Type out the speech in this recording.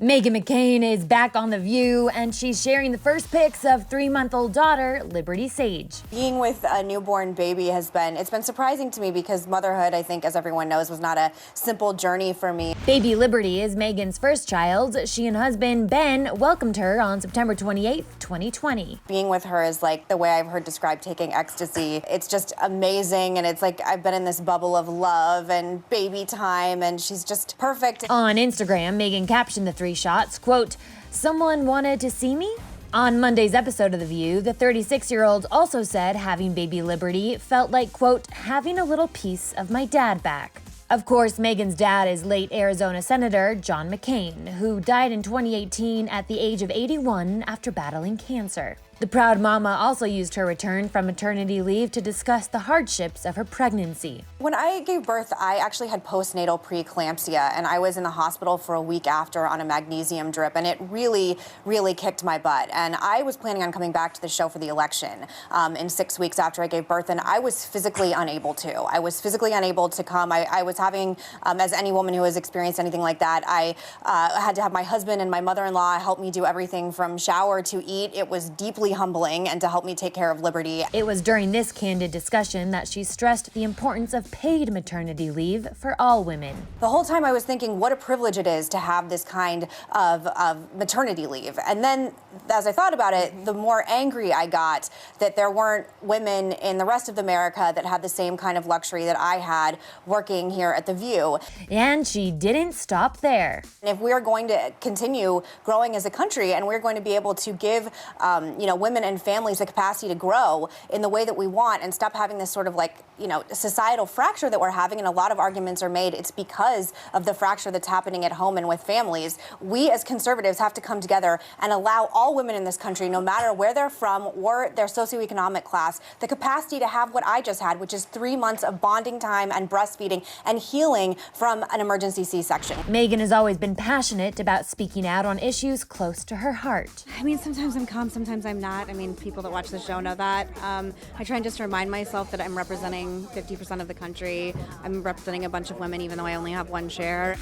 Meghan McCain is back on The View, and she's sharing the first pics of 3-month-old daughter, Liberty Sage. Being with a newborn baby it's been surprising to me because motherhood, I think, as everyone knows, was not a simple journey for me. Baby Liberty is Meghan's first child. She and husband Ben welcomed her on September 28, 2020. Being with her is like the way I've heard described taking ecstasy. It's just amazing, and it's like I've been in this bubble of love and baby time, and she's just perfect. On Instagram, Meghan captioned the three shots, quote, "Someone wanted to see me?" On Monday's episode of The View, the 36-year-old also said having baby Liberty felt like, quote, "having a little piece of my dad back." Of course, Meghan's dad is late Arizona Senator John McCain, who died in 2018 at the age of 81 after battling cancer. The proud mama also used her return from maternity leave to discuss the hardships of her pregnancy. When I gave birth, I actually had postnatal preeclampsia, and I was in the hospital for a week after on a magnesium drip, and it really, really kicked my butt. And I was planning on coming back to the show for the election in 6 weeks after I gave birth, and I was physically unable to. I was physically unable to come. I was having, as any woman who has experienced anything like that, I had to have my husband and my mother-in-law help me do everything from shower to eat. It was deeply humbling, and to help me take care of Liberty. It was during this candid discussion that she stressed the importance of paid maternity leave for all women. The whole time I was thinking what a privilege it is to have this kind of maternity leave. And then as I thought about it, the more angry I got that there weren't women in the rest of America that had the same kind of luxury that I had working here at The View. And she didn't stop there. If we're going to continue growing as a country and we're going to be able to give women and families the capacity to grow in the way that we want and stop having this sort of societal fracture that we're having, and a lot of arguments are made it's because of the fracture that's happening at home and with families. We as conservatives have to come together and allow all women in this country, no matter where they're from or their socioeconomic class, the capacity to have what I just had, which is 3 months of bonding time and breastfeeding and healing from an emergency C-section. Meghan has always been passionate about speaking out on issues close to her heart. I mean, sometimes I'm calm, sometimes I'm not. I mean, people that watch the show know that. I try and just remind myself that I'm representing 50% of the country. I'm representing a bunch of women, even though I only have one share.